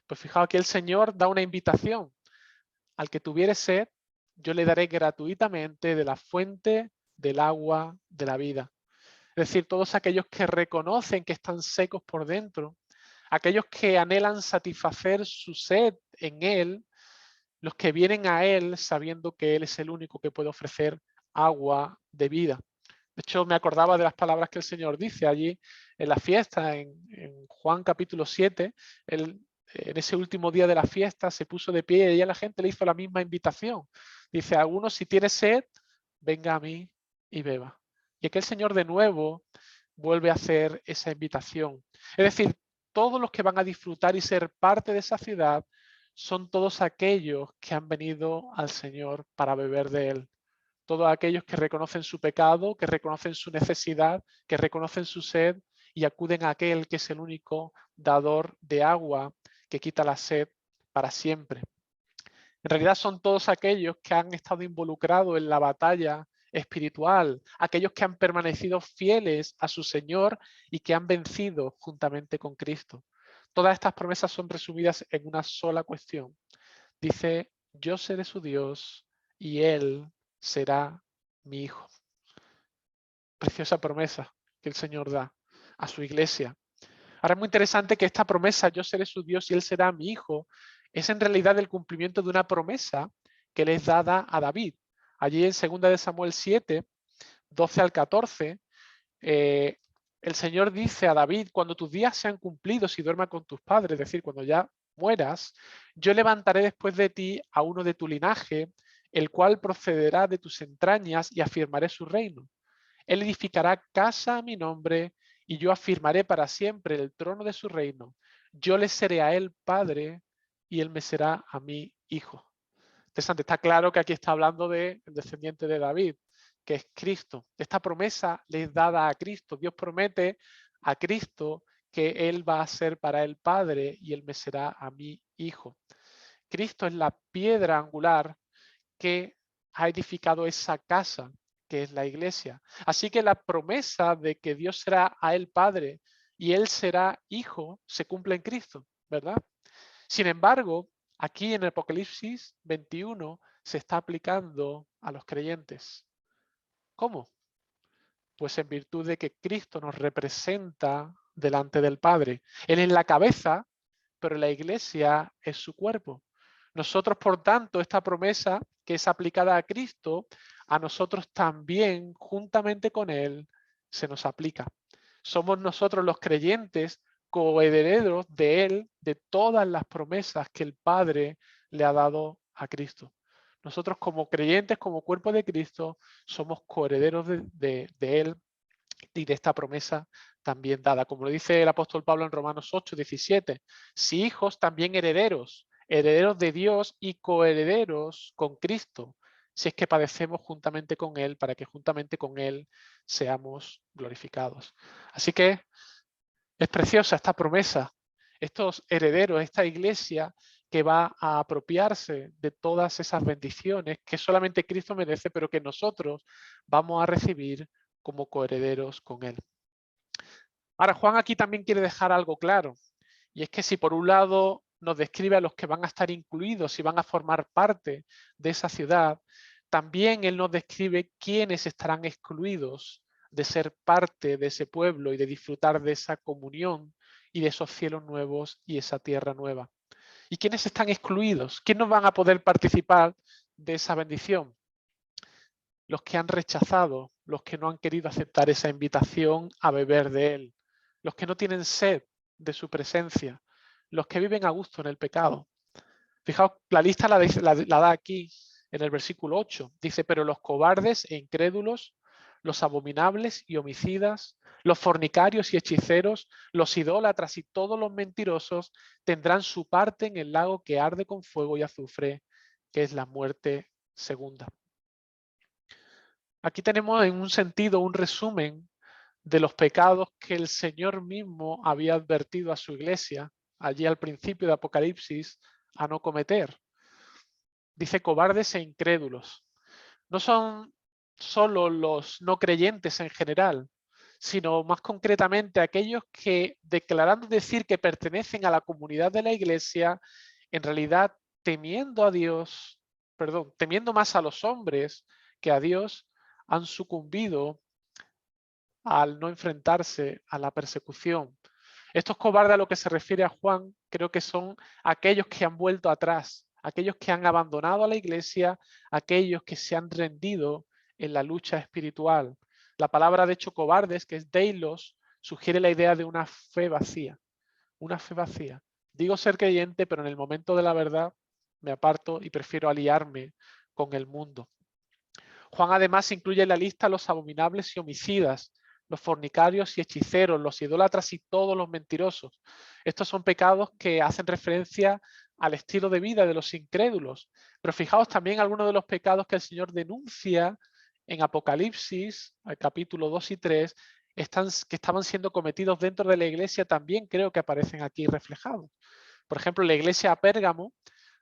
S1: Pues fijaos que el Señor da una invitación. Al que tuviere sed, yo le daré gratuitamente de la fuente del agua de la vida. Es decir, todos aquellos que reconocen que están secos por dentro, aquellos que anhelan satisfacer su sed en Él, los que vienen a Él sabiendo que Él es el único que puede ofrecer agua de vida. De hecho, me acordaba de las palabras que el Señor dice allí en la fiesta, en Juan capítulo 7, Él, en ese último día de la fiesta se puso de pie y a la gente le hizo la misma invitación. Dice, algunos si tiene sed, venga a mí y beba. Y aquel Señor de nuevo vuelve a hacer esa invitación. Es decir, todos los que van a disfrutar y ser parte de esa ciudad son todos aquellos que han venido al Señor para beber de Él. Todos aquellos que reconocen su pecado, que reconocen su necesidad, que reconocen su sed y acuden a aquel que es el único dador de agua que quita la sed para siempre. En realidad son todos aquellos que han estado involucrados en la batalla espiritual, aquellos que han permanecido fieles a su Señor y que han vencido juntamente con Cristo. Todas estas promesas son resumidas en una sola cuestión. Dice, yo seré su Dios y Él será mi hijo. Preciosa promesa que el Señor da a su iglesia. Ahora es muy interesante que esta promesa, yo seré su Dios y Él será mi hijo, es en realidad el cumplimiento de una promesa que le es dada a David. Allí en 2 de Samuel 7, 12 al 14, el Señor dice a David, cuando tus días sean cumplidos y duermas con tus padres, es decir, cuando ya mueras, yo levantaré después de ti a uno de tu linaje, el cual procederá de tus entrañas y afirmaré su reino. Él edificará casa a mi nombre y yo afirmaré para siempre el trono de su reino. Yo le seré a él padre y él me será a mí hijo. Interesante, está claro que aquí está hablando del descendiente de David, que es Cristo. Esta promesa le es dada a Cristo. Dios promete a Cristo que él va a ser para él padre y él me será a mí hijo. Cristo es la piedra angular que ha edificado esa casa que es la iglesia. Así que la promesa de que Dios será a él padre y él será hijo se cumple en Cristo, ¿verdad? Sin embargo, aquí en el Apocalipsis 21 se está aplicando a los creyentes. ¿Cómo? Pues en virtud de que Cristo nos representa delante del Padre. Él es la cabeza, pero la iglesia es su cuerpo. Nosotros, por tanto, esta promesa que es aplicada a Cristo, a nosotros también, juntamente con Él, se nos aplica. Somos nosotros los creyentes coherederos de Él, de todas las promesas que el Padre le ha dado a Cristo. Nosotros como creyentes, como cuerpo de Cristo, somos coherederos de Él y de esta promesa también dada. Como lo dice el apóstol Pablo en Romanos 8, 17, si hijos, también herederos, herederos de Dios y coherederos con Cristo, si es que padecemos juntamente con Él, para que juntamente con Él seamos glorificados. Así que es preciosa esta promesa, estos herederos, esta iglesia que va a apropiarse de todas esas bendiciones que solamente Cristo merece, pero que nosotros vamos a recibir como coherederos con Él. Ahora, Juan aquí también quiere dejar algo claro, y es que si por un lado nos describe a los que van a estar incluidos y van a formar parte de esa ciudad, también él nos describe quiénes estarán excluidos de ser parte de ese pueblo y de disfrutar de esa comunión y de esos cielos nuevos y esa tierra nueva. ¿Y quiénes están excluidos? ¿Quiénes no van a poder participar de esa bendición? Los que han rechazado, los que no han querido aceptar esa invitación a beber de él, los que no tienen sed de su presencia, los que viven a gusto en el pecado. Fijaos, la lista la da aquí en el versículo 8. Dice, pero los cobardes e incrédulos, los abominables y homicidas, los fornicarios y hechiceros, los idólatras y todos los mentirosos tendrán su parte en el lago que arde con fuego y azufre, que es la muerte segunda. Aquí tenemos en un sentido un resumen de los pecados que el Señor mismo había advertido a su iglesia allí al principio de Apocalipsis a no cometer. Dice cobardes e incrédulos. No son solo los no creyentes en general, sino más concretamente aquellos que, declarando decir que pertenecen a la comunidad de la iglesia, en realidad temiendo a Dios, temiendo más a los hombres que a Dios, han sucumbido al no enfrentarse a la persecución. Estos cobardes a lo que se refiere a Juan, creo que son aquellos que han vuelto atrás, aquellos que han abandonado a la iglesia, aquellos que se han rendido en la lucha espiritual. La palabra, de hecho, cobardes, que es deilos, sugiere la idea de una fe vacía, una fe vacía. Digo ser creyente, pero en el momento de la verdad me aparto y prefiero aliarme con el mundo. Juan además incluye en la lista los abominables y homicidas, los fornicarios y hechiceros, los idólatras y todos los mentirosos. Estos son pecados que hacen referencia al estilo de vida de los incrédulos. Pero fijaos también algunos de los pecados que el Señor denuncia en Apocalipsis, al capítulo 2 y 3, que estaban siendo cometidos dentro de la iglesia, también creo que aparecen aquí reflejados. Por ejemplo, la iglesia a Pérgamo,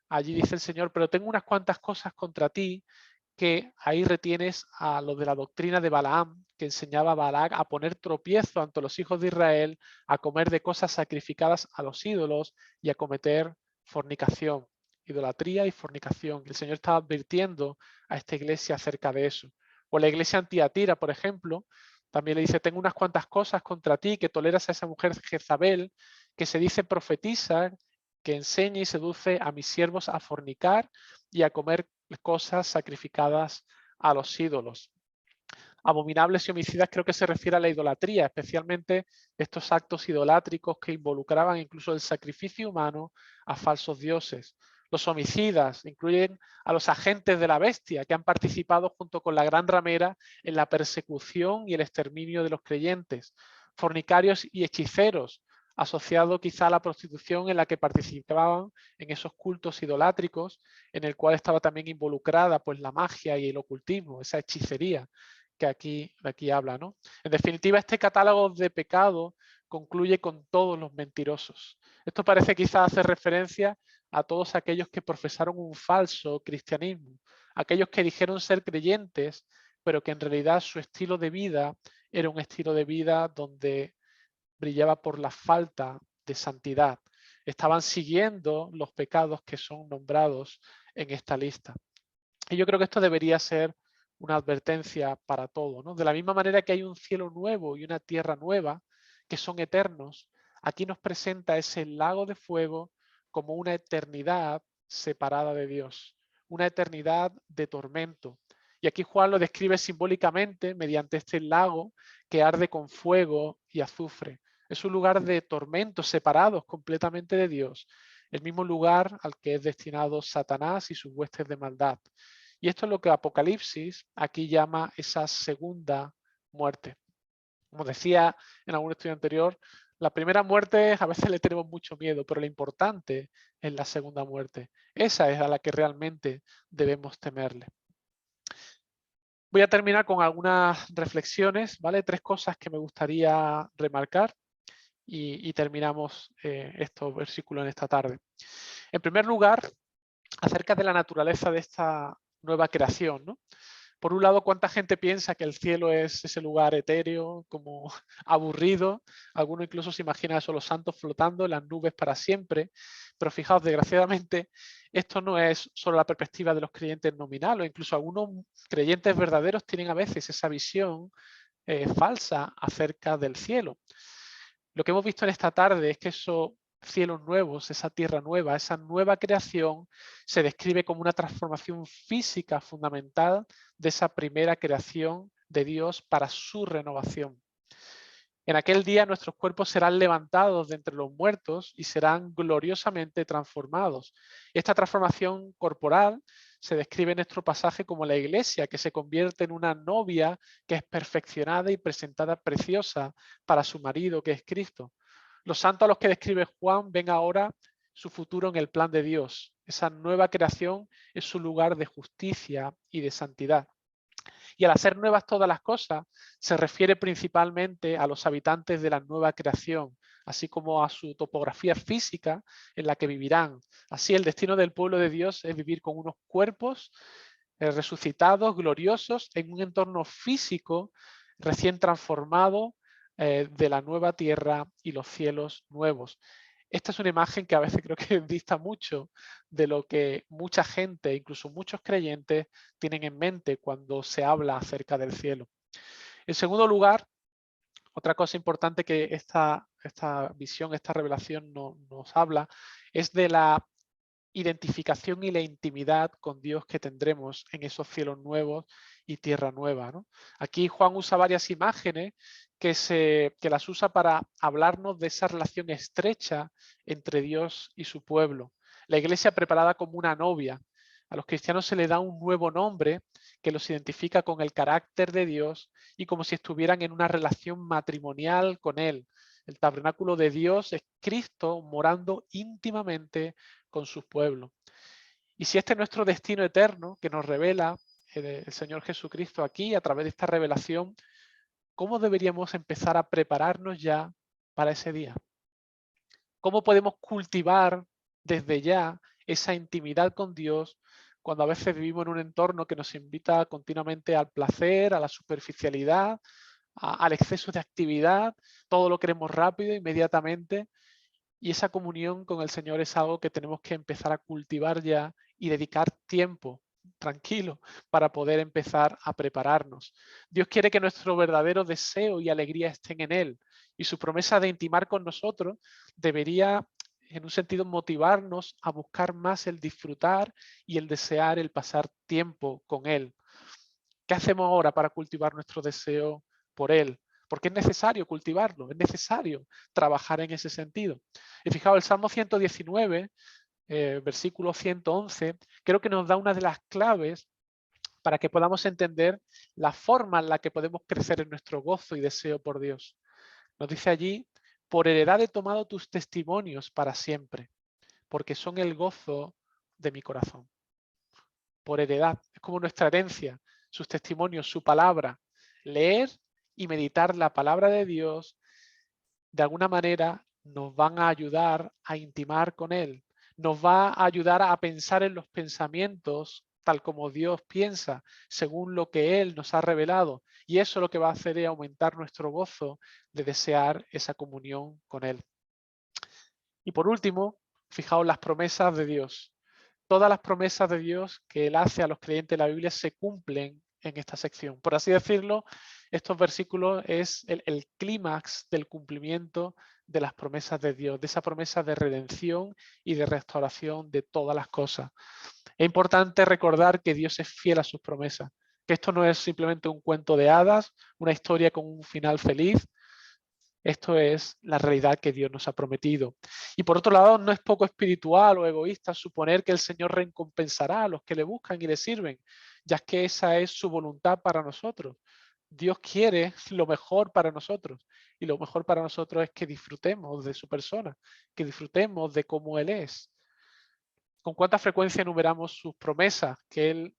S1: allí dice el Señor, pero tengo unas cuantas cosas contra ti, que ahí retienes a lo de la doctrina de Balaam, que enseñaba a Balac a poner tropiezo ante los hijos de Israel, a comer de cosas sacrificadas a los ídolos y a cometer fornicación, idolatría y fornicación. El Señor estaba advirtiendo a esta iglesia acerca de eso. O la iglesia Antiatira, por ejemplo, también le dice, tengo unas cuantas cosas contra ti, que toleras a esa mujer Jezabel, que se dice profetiza, que enseña y seduce a mis siervos a fornicar y a comer cosas sacrificadas a los ídolos. Abominables y homicidas creo que se refiere a la idolatría, especialmente estos actos idolátricos que involucraban incluso el sacrificio humano a falsos dioses. Los homicidas incluyen a los agentes de la bestia que han participado junto con la gran ramera en la persecución y el exterminio de los creyentes. Fornicarios y hechiceros, asociado quizá a la prostitución en la que participaban en esos cultos idolátricos, en el cual estaba también involucrada pues la magia y el ocultismo, esa hechicería que aquí habla, ¿no? En definitiva, este catálogo de pecado concluye con todos los mentirosos. Esto parece quizás hacer referencia a todos aquellos que profesaron un falso cristianismo, aquellos que dijeron ser creyentes, pero que en realidad su estilo de vida era un estilo de vida donde brillaba por la falta de santidad. Estaban siguiendo los pecados que son nombrados en esta lista. Y yo creo que esto debería ser una advertencia para todo, ¿no? De la misma manera que hay un cielo nuevo y una tierra nueva que son eternos, aquí nos presenta ese lago de fuego como una eternidad separada de Dios, una eternidad de tormento. Y aquí Juan lo describe simbólicamente mediante este lago que arde con fuego y azufre. Es un lugar de tormentos separados completamente de Dios, el mismo lugar al que es destinado Satanás y sus huestes de maldad. Y esto es lo que Apocalipsis aquí llama esa segunda muerte. Como decía en algún estudio anterior, la primera muerte a veces le tenemos mucho miedo, pero lo importante es la segunda muerte. Esa es a la que realmente debemos temerle. Voy a terminar con algunas reflexiones, ¿vale? 3 cosas que me gustaría remarcar y terminamos estos versículos en esta tarde. En primer lugar, acerca de la naturaleza de esta nueva creación, ¿no? Por un lado, ¿cuánta gente piensa que el cielo es ese lugar etéreo, como aburrido? Algunos incluso se imagina eso, los santos flotando en las nubes para siempre. Pero fijaos, desgraciadamente, esto no es solo la perspectiva de los creyentes nominales. Incluso algunos creyentes verdaderos tienen a veces esa visión falsa acerca del cielo. Lo que hemos visto en esta tarde es que esos cielos nuevos, esa tierra nueva, esa nueva creación se describe como una transformación física fundamental de esa primera creación de Dios para su renovación. En aquel día nuestros cuerpos serán levantados de entre los muertos y serán gloriosamente transformados. Esta transformación corporal se describe en nuestro pasaje como la iglesia, que se convierte en una novia que es perfeccionada y presentada preciosa para su marido, que es Cristo. Los santos a los que describe Juan ven ahora su futuro en el plan de Dios. Esa nueva creación es su lugar de justicia y de santidad. Y al hacer nuevas todas las cosas, se refiere principalmente a los habitantes de la nueva creación, así como a su topografía física en la que vivirán. Así, el destino del pueblo de Dios es vivir con unos cuerpos resucitados, gloriosos, en un entorno físico recién transformado de la nueva tierra y los cielos nuevos. Esta es una imagen que a veces creo que dista mucho de lo que mucha gente, incluso muchos creyentes, tienen en mente cuando se habla acerca del cielo. En segundo lugar, Otra cosa importante que esta visión, esta revelación nos habla, es de la identificación y la intimidad con Dios que tendremos en esos cielos nuevos y tierra nueva, ¿no? Aquí Juan usa varias imágenes que las usa para hablarnos de esa relación estrecha entre Dios y su pueblo. La iglesia preparada como una novia. A los cristianos se les da un nuevo nombre que los identifica con el carácter de Dios y como si estuvieran en una relación matrimonial con Él. El tabernáculo de Dios es Cristo morando íntimamente con sus pueblos. Y si este es nuestro destino eterno que nos revela el Señor Jesucristo aquí a través de esta revelación, ¿cómo deberíamos empezar a prepararnos ya para ese día? ¿Cómo podemos cultivar desde ya esa intimidad con Dios cuando a veces vivimos en un entorno que nos invita continuamente al placer, a la superficialidad, al exceso de actividad, todo lo queremos rápido, inmediatamente? Y esa comunión con el Señor es algo que tenemos que empezar a cultivar ya y dedicar tiempo tranquilo para poder empezar a prepararnos. Dios quiere que nuestro verdadero deseo y alegría estén en Él, y su promesa de intimar con nosotros debería, en un sentido, motivarnos a buscar más el disfrutar y el desear el pasar tiempo con Él. ¿Qué hacemos ahora para cultivar nuestro deseo por Él? Porque es necesario cultivarlo, es necesario trabajar en ese sentido. Y fijaos, el Salmo 119, versículo 111, creo que nos da una de las claves para que podamos entender la forma en la que podemos crecer en nuestro gozo y deseo por Dios. Nos dice allí: por heredad he tomado tus testimonios para siempre, porque son el gozo de mi corazón. Por heredad, es como nuestra herencia, sus testimonios, su palabra. Leer y meditar la palabra de Dios de alguna manera nos van a ayudar a intimar con Él, nos va a ayudar a pensar en los pensamientos tal como Dios piensa, según lo que Él nos ha revelado. Y eso lo que va a hacer es aumentar nuestro gozo de desear esa comunión con Él. Y por último, fijaos las promesas de Dios. Todas las promesas de Dios que Él hace a los creyentes de la Biblia se cumplen en esta sección. Por así decirlo, estos versículos es el clímax del cumplimiento de las promesas de Dios, de esa promesa de redención y de restauración de todas las cosas. Es importante recordar que Dios es fiel a sus promesas, que esto no es simplemente un cuento de hadas, una historia con un final feliz. Esto es la realidad que Dios nos ha prometido. Y por otro lado, no es poco espiritual o egoísta suponer que el Señor recompensará a los que le buscan y le sirven, ya que esa es su voluntad para nosotros. Dios quiere lo mejor para nosotros, y lo mejor para nosotros es que disfrutemos de su persona, que disfrutemos de cómo Él es. ¿Con cuánta frecuencia enumeramos sus promesas que Él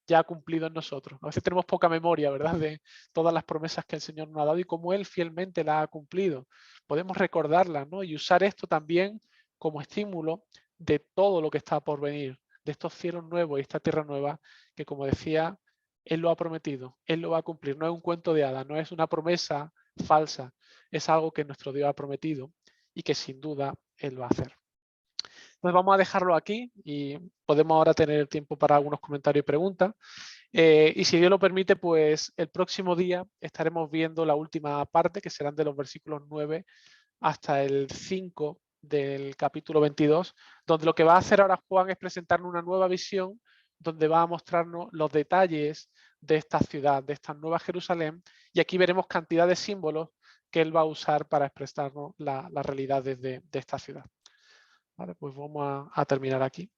S1: ya ha cumplido en nosotros? A veces tenemos poca memoria, ¿verdad?, de todas las promesas que el Señor nos ha dado y cómo Él fielmente las ha cumplido. Podemos recordarlas, ¿no?, y usar esto también como estímulo de todo lo que está por venir, de estos cielos nuevos y esta tierra nueva que, como decía, Él lo ha prometido, Él lo va a cumplir. No es un cuento de hadas, no es una promesa falsa, es algo que nuestro Dios ha prometido y que sin duda Él va a hacer. Entonces vamos a dejarlo aquí y podemos ahora tener tiempo para algunos comentarios y preguntas. Y si Dios lo permite, pues el próximo día estaremos viendo la última parte, que serán de los versículos 9 hasta el 5 del capítulo 22, donde lo que va a hacer ahora Juan es presentarnos una nueva visión, donde va a mostrarnos los detalles de esta ciudad, de esta nueva Jerusalén, y aquí veremos cantidad de símbolos que él va a usar para expresarnos la realidad de esta ciudad. Vale, pues vamos a terminar aquí.